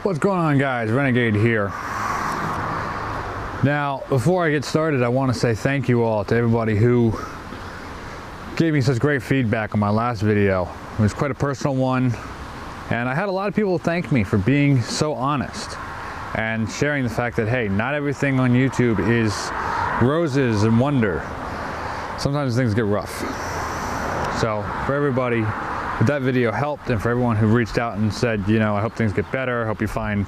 What's going on, guys? Renegade here. Now, before I get started, I want to say thank you all to everybody who gave me such great feedback on my last video. It was quite a personal one, and I had a lot of people thank me for being so honest and sharing the fact that, hey, not everything on YouTube is roses and wonder. Sometimes things get rough. So for everybody, if that video helped, and for everyone who reached out and said, you know, I hope things get better, I hope you find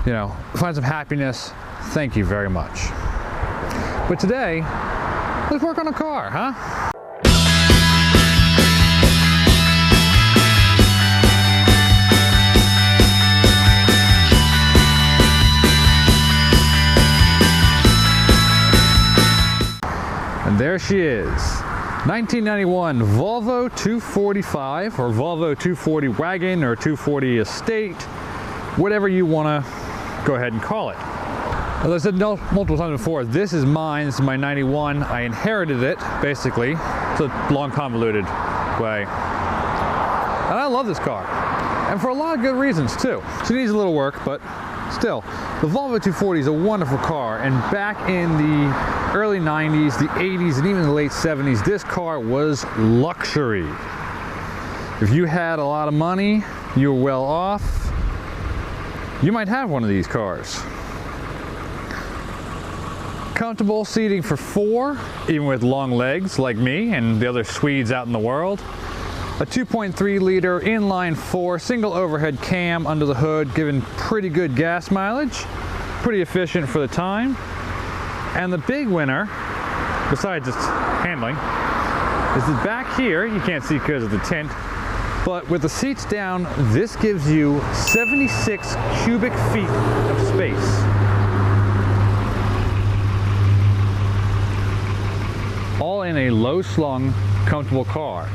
some happiness, thank you very much. But today, let's work on a car, huh? And there she is. 1991 Volvo 245, or Volvo 240 wagon, or 240 estate, whatever you want to go ahead and call it. As I said multiple times before, this is mine. This is my 91. I inherited it, basically. It's a long, convoluted way. And I love this car, and for a lot of good reasons too. She needs a little work, but still, the Volvo 240 is a wonderful car, and back in the early 90s, the 80s, and even the late 70s, this car was luxury. If you had a lot of money, you were well off, you might have one of these cars. Comfortable seating for 4, even with long legs like me and the other Swedes out in the world. A 2.3 liter inline 4 single overhead cam under the hood, giving pretty good gas mileage, pretty efficient for the time. And the big winner, besides its handling, is that back here, you can't see because of the tint, but with the seats down, this gives you 76 cubic feet of space. All in a low-slung, comfortable car,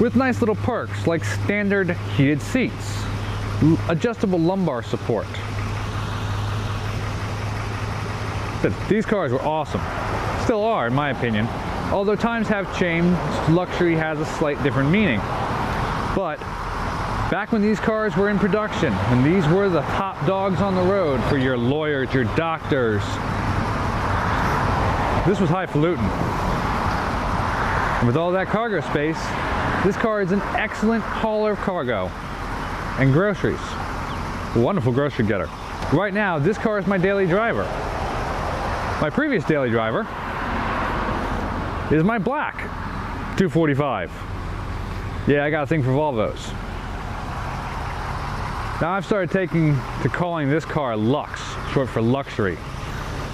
with nice little perks like standard heated seats, adjustable lumbar support. But these cars were awesome. Still are, in my opinion. Although times have changed, luxury has a slight different meaning. But back when these cars were in production, and these were the top dogs on the road for your lawyers, your doctors, this was highfalutin. And with all that cargo space, this car is an excellent hauler of cargo and groceries. A wonderful grocery getter. Right now, this car is my daily driver. My previous daily driver is my black 245. Yeah, I got a thing for Volvos. Now I've started calling this car Lux, short for luxury.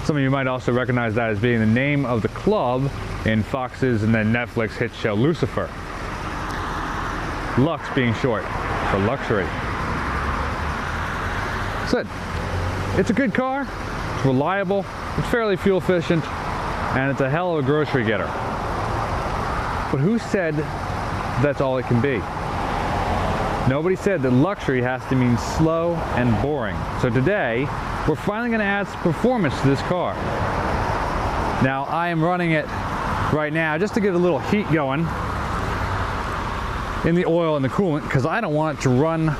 Some of you might also recognize that as being the name of the club in Fox's and then Netflix hit show Lucifer. Lux being short for luxury. So, it's a good car, it's reliable, it's fairly fuel efficient, and it's a hell of a grocery getter. But who said that's all it can be? Nobody said that luxury has to mean slow and boring. So today, we're finally going to add some performance to this car. Now, I am running it right now just to get a little heat going in the oil and the coolant, because I don't want it to run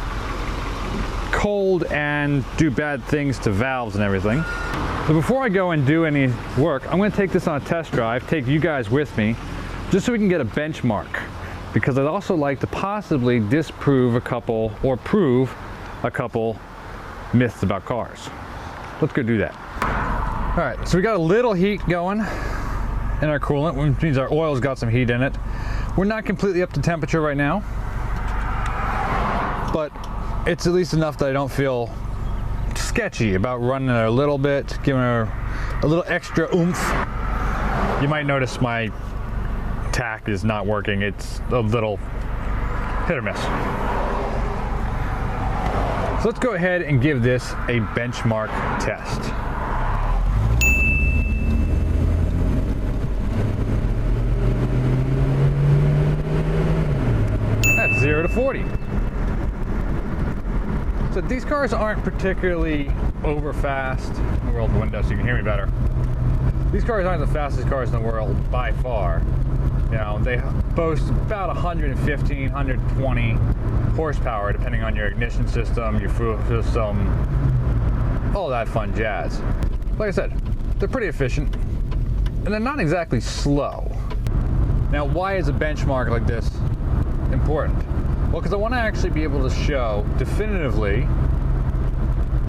cold and do bad things to valves and everything. So before I go and do any work, I'm going to take this on a test drive, take you guys with me, just so we can get a benchmark, because I'd also like to possibly disprove a couple or prove a couple myths about cars. Let's go do that. All right, so we got a little heat going in our coolant, which means our oil's got some heat in it. We're not completely up to temperature right now, but it's at least enough that I don't feel sketchy about running it a little bit, giving her a little extra oomph. You might notice my tack is not working. It's a little hit or miss. So let's go ahead and give this a benchmark test. That's 0 to 40. So these cars aren't particularly over fast. Let me roll the window so you can hear me better. These cars aren't the fastest cars in the world by far. You know, they boast about 115, 120 horsepower depending on your ignition system, your fuel system, all that fun jazz. Like I said, they're pretty efficient and they're not exactly slow. Now, why is a benchmark like this important? Well, because I want to actually be able to show definitively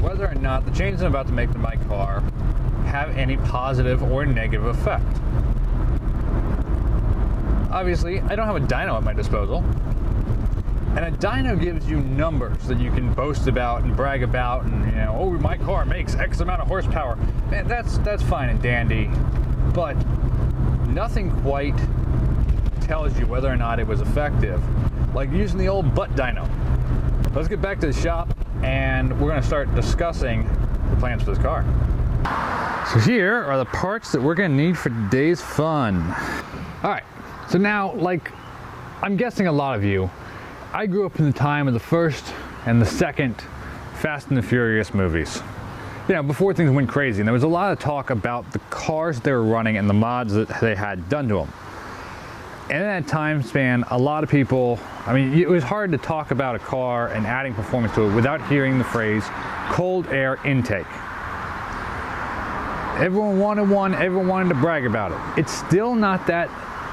whether or not the changes I'm about to make to my car have any positive or negative effect. Obviously, I don't have a dyno at my disposal, and a dyno gives you numbers that you can boast about and brag about, and you know, oh, my car makes X amount of horsepower. Man, that's fine and dandy, but nothing quite tells you whether or not it was effective, like using the old butt dyno. Let's get back to the shop, and we're going to start discussing the plans for this car. So here are the parts that we're going to need for today's fun. All right, so now, like I'm guessing a lot of you, I grew up in the time of the first and the second Fast and the Furious movies. You know, before things went crazy, and there was a lot of talk about the cars they were running and the mods that they had done to them. And in that time span, a lot of people, I mean, it was hard to talk about a car and adding performance to it without hearing the phrase cold air intake. Everyone wanted one, everyone wanted to brag about it. It's still not that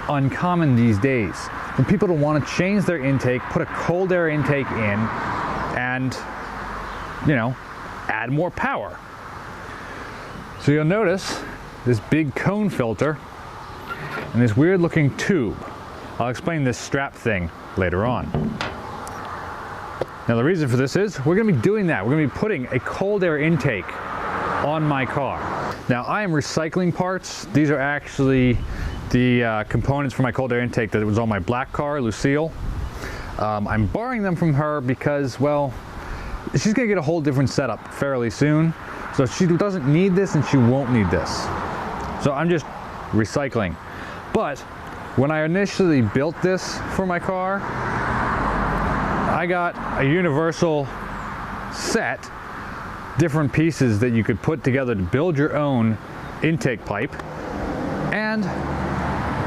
uncommon these days for people to want to change their intake, put a cold air intake in, and, you know, add more power. So you'll notice this big cone filter and this weird looking tube. I'll explain this strap thing later on. Now the reason for this is we're going to be doing that. We're going to be putting a cold air intake on my car. Now I am recycling parts. These are actually the components for my cold air intake that was on my black car, Lucille. I'm borrowing them from her because, well, she's going to get a whole different setup fairly soon. So she doesn't need this and she won't need this. So I'm just recycling. But when I initially built this for my car, I got a universal set, different pieces that you could put together to build your own intake pipe, and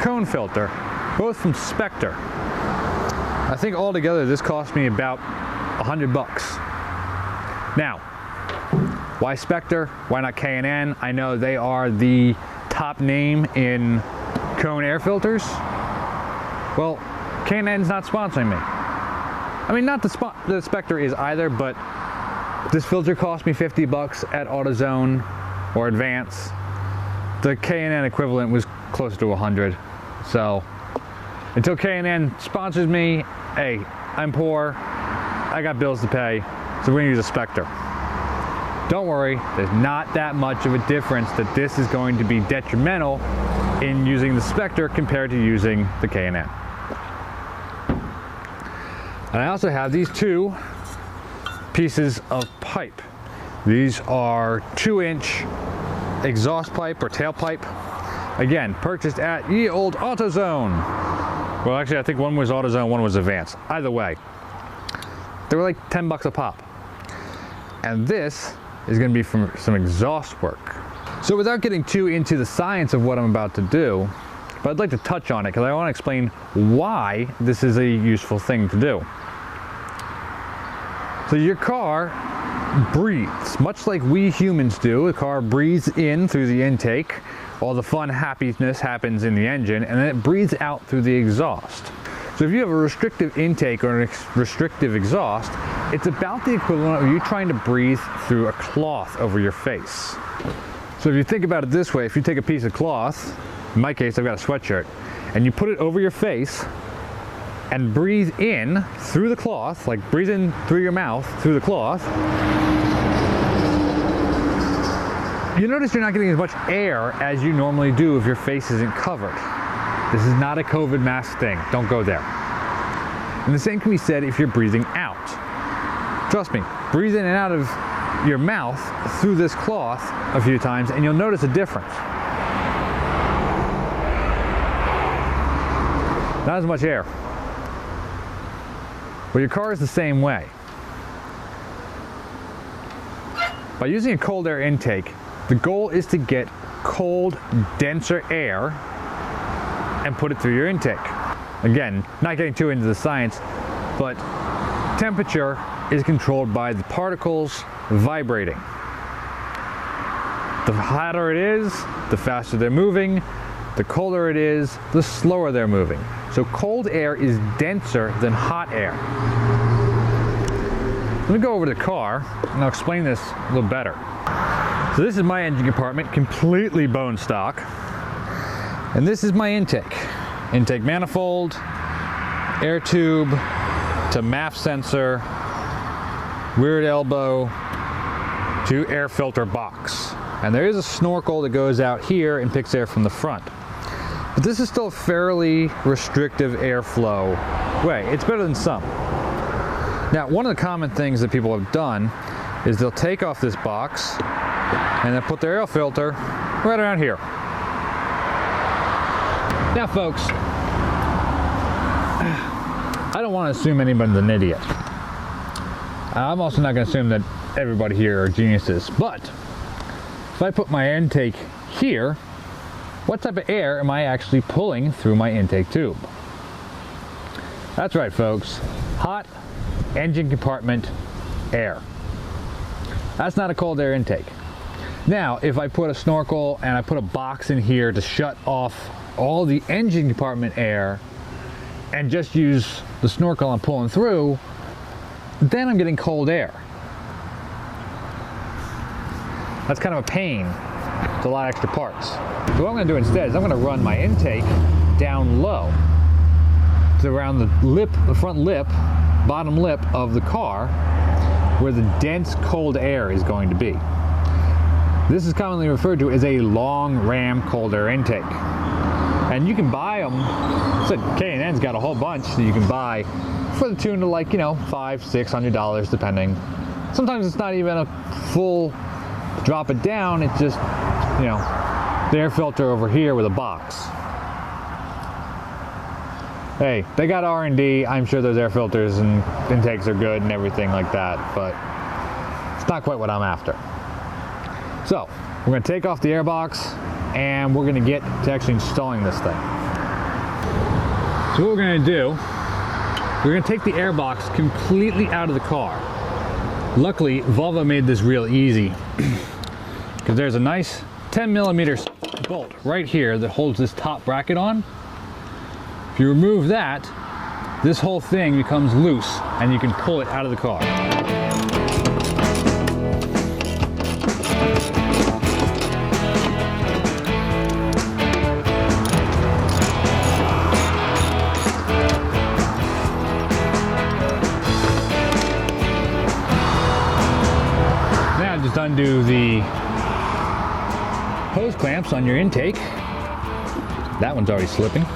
cone filter, both from Spectre. I think altogether this cost me about $100 bucks. Now, why Spectre? Why not K&N? I know they are the top name in cone air filters. Well, K&N's not sponsoring me. I mean, not the Spectre is either, but this filter cost me 50 bucks at AutoZone or Advance. The K&N equivalent was closer to 100. So until K&N sponsors me, hey, I'm poor, I got bills to pay, so we're gonna use a Spectre. Don't worry, there's not that much of a difference that this is going to be detrimental in using the Spectre compared to using the K&N. And I also have these two pieces of pipe. These are 2-inch exhaust pipe or tailpipe. Again, purchased at ye old AutoZone. Well, actually, I think one was AutoZone, one was Advance. Either way, they were like 10 bucks a pop. And this is going to be from some exhaust work. So without getting too into the science of what I'm about to do, but I'd like to touch on it because I want to explain why this is a useful thing to do. So your car breathes, much like we humans do. The car breathes in through the intake, all the fun happiness happens in the engine, and then it breathes out through the exhaust. So if you have a restrictive intake or a restrictive exhaust, it's about the equivalent of you trying to breathe through a cloth over your face. So if you think about it this way, if you take a piece of cloth, in my case I've got a sweatshirt, and you put it over your face and breathe in through the cloth, like breathe in through your mouth, through the cloth, you notice you're not getting as much air as you normally do if your face isn't covered. This is not a COVID mask thing. Don't go there. And the same can be said if you're breathing out. Trust me, breathe in and out of your mouth through this cloth a few times and you'll notice a difference. Not as much air. Well, your car is the same way. By using a cold air intake, the goal is to get cold, denser air and put it through your intake. Again, not getting too into the science, but temperature is controlled by the particles vibrating. The hotter it is, the faster they're moving. The colder it is, the slower they're moving. So cold air is denser than hot air. Let me go over to the car and I'll explain this a little better. So this is my engine compartment, completely bone stock. And this is my intake. Intake manifold, air tube, to MAF sensor, rear elbow, to air filter box. And there is a snorkel that goes out here and picks air from the front. But this is still a fairly restrictive airflow way. It's better than some. Now, one of the common things that people have done is they'll take off this box and they'll put their air filter right around here. Now, folks, I don't want to assume anybody's an idiot. I'm also not going to assume that everybody here are geniuses, but if I put my intake here, what type of air am I actually pulling through my intake tube? That's right, folks. Hot engine compartment air. That's not a cold air intake. Now, if I put a snorkel and I put a box in here to shut off all the engine compartment air and just use the snorkel I'm pulling through, then I'm getting cold air. That's kind of a pain. It's a lot of extra parts. So what I'm going to do instead is I'm going to run my intake down low to around the lip, the front lip, bottom lip of the car, where the dense cold air is going to be. This is commonly referred to as a long ram cold air intake. And you can buy them, so K&N's got a whole bunch that you can buy for the tune of like, $500, $600 depending. Sometimes it's not even a full drop it down, it's just, the air filter over here with a box. Hey, they got R&D, I'm sure those air filters and intakes are good and everything like that, but it's not quite what I'm after. So, we're going to take off the air box and we're going to get to actually installing this thing. So what we're going to do, we're going to take the air box completely out of the car. Luckily, Volvo made this real easy because there's a nice 10mm bolt right here that holds this top bracket on. If you remove that, this whole thing becomes loose and you can pull it out of the car. Just undo the hose clamps on your intake. That one's already slipping.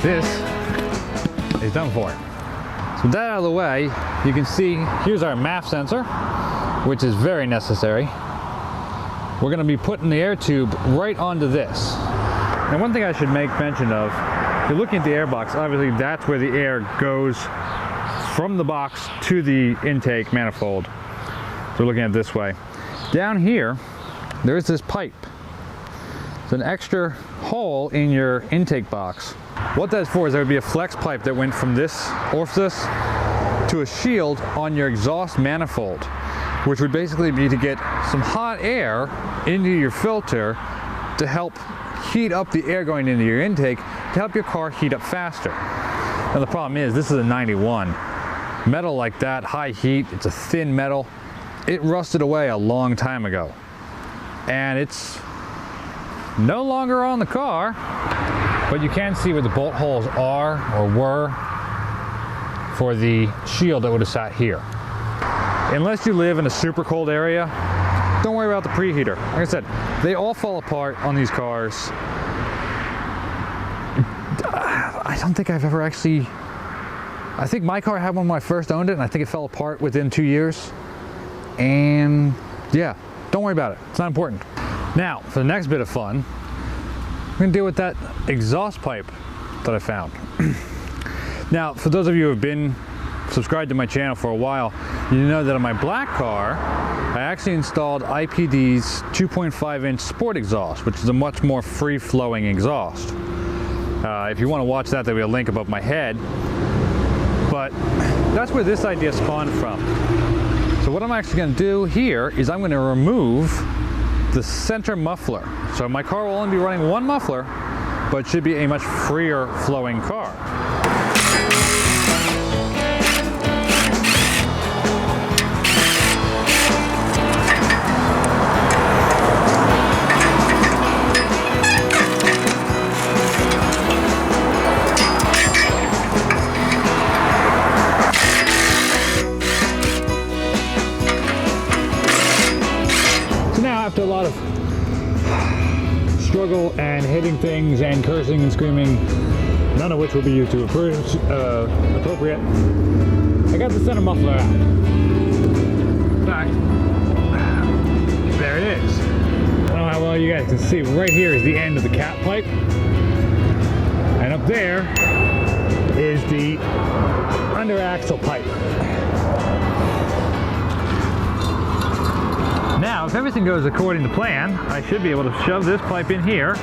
This is done for. So with that out of the way, you can see here's our MAF sensor, which is very necessary. We're going to be putting the air tube right onto this. And one thing I should make mention of, if you're looking at the air box, obviously that's where the air goes from the box to the intake manifold. So we're looking at it this way. Down here, there's this pipe. It's an extra hole in your intake box. What that's for is there would be a flex pipe that went from this orifice to a shield on your exhaust manifold, which would basically be to get some hot air into your filter to help heat up the air going into your intake to help your car heat up faster. Now the problem is this is a 91. Metal like that, high heat, it's a thin metal. It rusted away a long time ago. And it's no longer on the car, but you can see where the bolt holes are or were for the shield that would have sat here. Unless you live in a super cold area, don't worry about the preheater. Like I said, they all fall apart on these cars. I don't think I've ever actually, I think my car had one when I first owned it, and I think it fell apart within 2 years. And yeah, don't worry about it. It's not important. Now, for the next bit of fun, we're gonna deal with that exhaust pipe that I found. Now, for those of you who have been subscribed to my channel for a while, you know that on my black car, I actually installed IPD's 2.5-inch sport exhaust, which is a much more free-flowing exhaust. If you want to watch that, there'll be a link above my head. But that's where this idea spawned from. So what I'm actually going to do here is I'm going to remove the center muffler. So my car will only be running one muffler, but it should be a much freer flowing car. After a lot of struggle and hitting things and cursing and screaming, none of which will be YouTube appropriate, I got the center muffler out. Alright, there it is. I don't know how well you guys can see, right here is the end of the cap pipe, and up there is the under axle pipe. Now, if everything goes according to plan, I should be able to shove this pipe in here.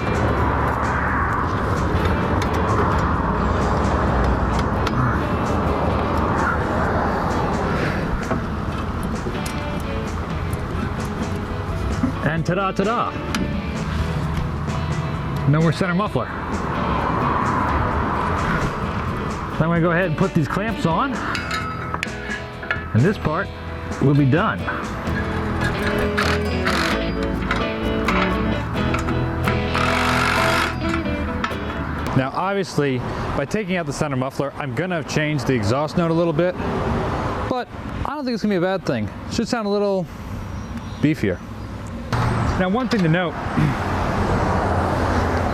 And ta-da, ta-da! No more center muffler. So I'm going to go ahead and put these clamps on, and this part will be done. Now obviously, by taking out the center muffler, I'm gonna change the exhaust note a little bit, but I don't think it's gonna be a bad thing. It should sound a little beefier. Now one thing to note,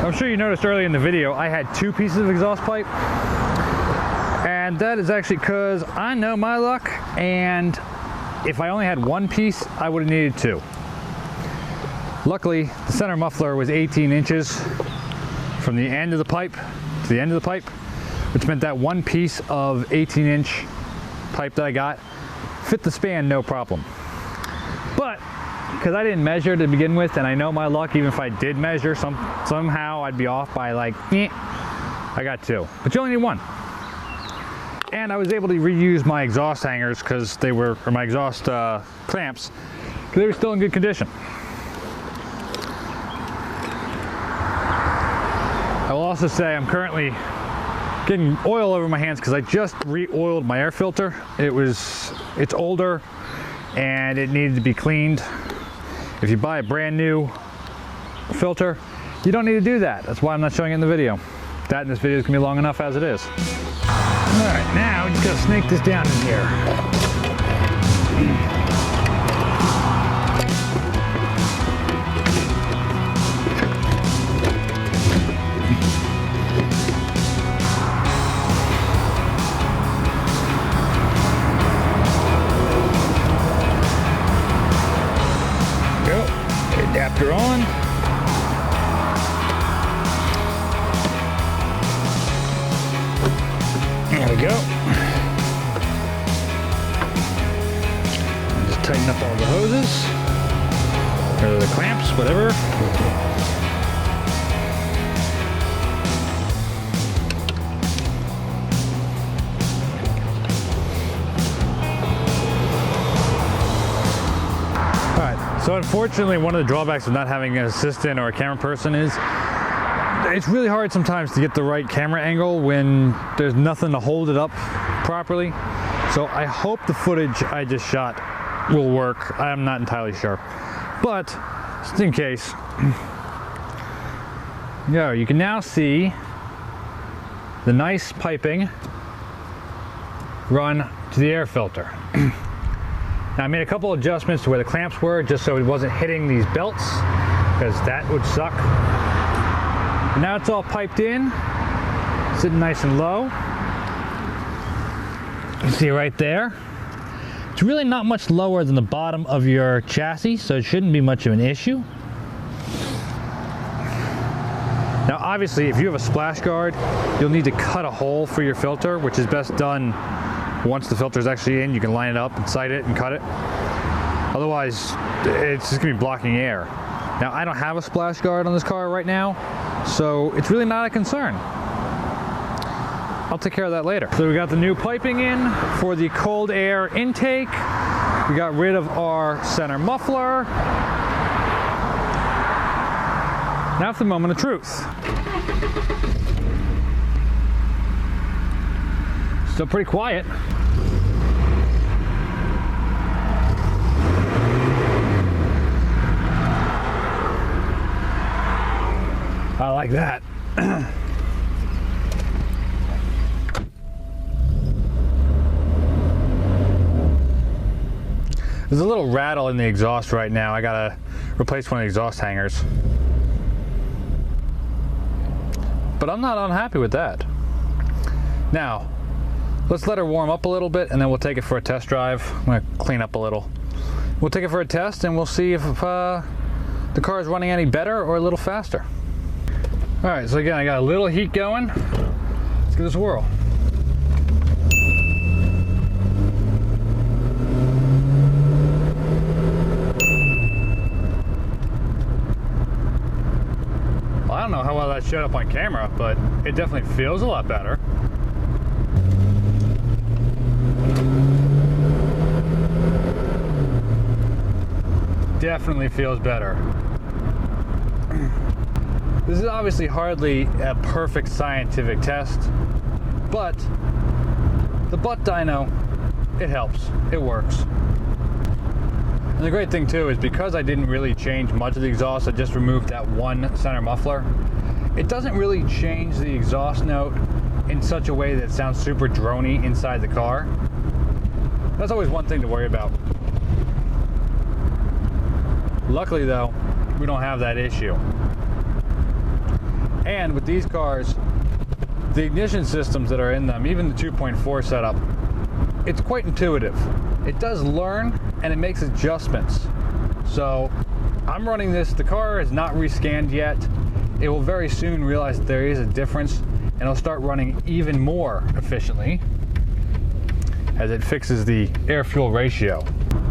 I'm sure you noticed earlier in the video, I had two pieces of exhaust pipe, and that is actually because I know my luck, and if I only had one piece, I would have needed two. Luckily, the center muffler was 18 inches from the end of the pipe to the end of the pipe, which meant that one piece of 18-inch pipe that I got fit the span no problem. But because I didn't measure to begin with, and I know my luck, even if I did measure, somehow I'd be off by like, I got two. But you only need one. And I was able to reuse my exhaust hangers because they were, or my exhaust clamps, because they were still in good condition. I will also say I'm currently getting oil over my hands because I just re-oiled my air filter. It's older and it needed to be cleaned. If you buy a brand new filter, you don't need to do that. That's why I'm not showing it in the video. That in this video is gonna be long enough as it is. All right, now we just gotta snake this down in here. Adapter on. There we go. Just tighten up all the hoses, or the clamps, whatever. So unfortunately, one of the drawbacks of not having an assistant or a camera person is it's really hard sometimes to get the right camera angle when there's nothing to hold it up properly. So I hope the footage I just shot will work. I'm not entirely sure, but just in case, Yeah, you can now see the nice piping run to the air filter. Now I made a couple adjustments to where the clamps were just so it wasn't hitting these belts, because that would suck. And now it's all piped in, sitting nice and low. You can see right there. It's really not much lower than the bottom of your chassis, so it shouldn't be much of an issue. Now obviously if you have a splash guard, you'll need to cut a hole for your filter, which is best done once the filter is actually in. You can line it up and sight it and cut it. Otherwise, it's just gonna be blocking air. Now I don't have a splash guard on this car right now, so it's really not a concern. I'll take care of that later. So we got the new piping in for the cold air intake. We got rid of our center muffler. Now for the moment of truth. Still pretty quiet. I like that. There's a little rattle in the exhaust right now. I gotta replace one of the exhaust hangers. But I'm not unhappy with that. Now, let's let her warm up a little bit and then we'll take it for a test drive. I'm gonna clean up a little. We'll take it for a test and we'll see if the car is running any better or a little faster. All right, so again, I got a little heat going. Let's give this a whirl. Well, I don't know how well that showed up on camera, but it definitely feels a lot better. Definitely feels better. This is obviously hardly a perfect scientific test, but the butt dyno, it helps, it works. And the great thing too is because I didn't really change much of the exhaust, I just removed that one center muffler, it doesn't really change the exhaust note in such a way that it sounds super droney inside the car. That's always one thing to worry about. Luckily though, we don't have that issue. And with these cars, the ignition systems that are in them, even the 2.4 setup, it's quite intuitive. It does learn and it makes adjustments. So I'm running this, the car is not rescanned yet. It will very soon realize that there is a difference and it'll start running even more efficiently as it fixes the air-fuel ratio.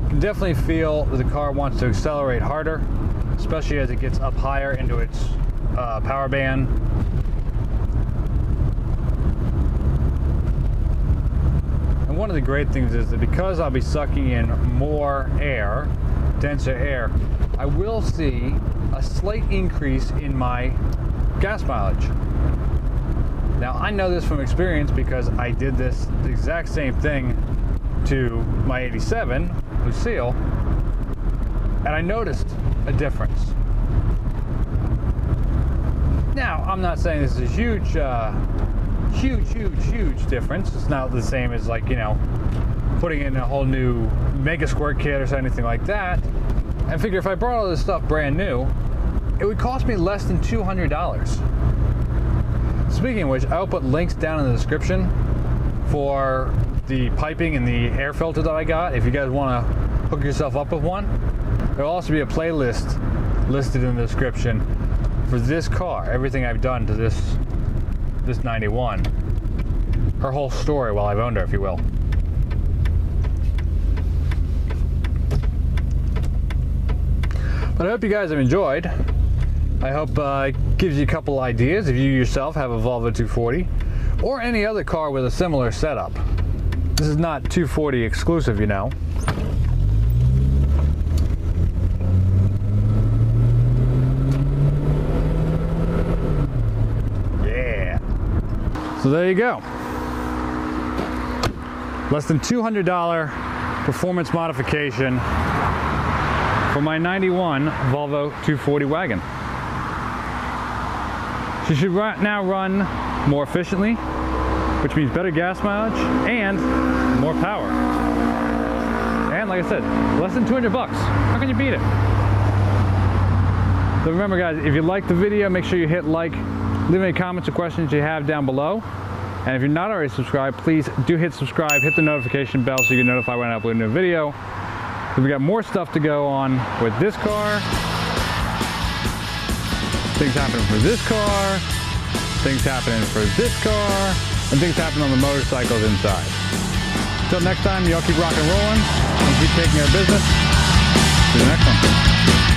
You can definitely feel that the car wants to accelerate harder, especially as it gets up higher into its power band. And one of the great things is that because I'll be sucking in more air, denser air, I will see a slight increase in my gas mileage. Now I know this from experience because I did this the exact same thing to my 87 Lucille, and I noticed a difference. Now, I'm not saying this is a huge difference. It's not the same as, like, you know, putting in a whole new Mega Squirt kit or anything like that. I figure if I brought all this stuff brand new, it would cost me less than $200. Speaking of which, I'll put links down in the description for the piping and the air filter that I got if you guys want to hook yourself up with one. There'll also be a playlist listed in the description for this car, everything I've done to this 91. Her whole story while I've owned her, if you will. But I hope you guys have enjoyed. I hope it gives you a couple ideas if you yourself have a Volvo 240 or any other car with a similar setup. This is not 240 exclusive, you know. Yeah. So there you go. Less than $200 performance modification for my 91 Volvo 240 wagon. She should now run more efficiently, which means better gas mileage and more power. And like I said, less than 200 bucks. How can you beat it? So remember guys, if you liked the video, make sure you hit like, leave any comments or questions you have down below. And if you're not already subscribed, please do hit subscribe, hit the notification bell so you get notified when I upload a new video. We got more stuff to go on with this car. Things happening for this car, things happening for this car, and things happening on the motorcycles inside. Until next time, y'all keep rock and rolling and keep taking care of business. See you next one.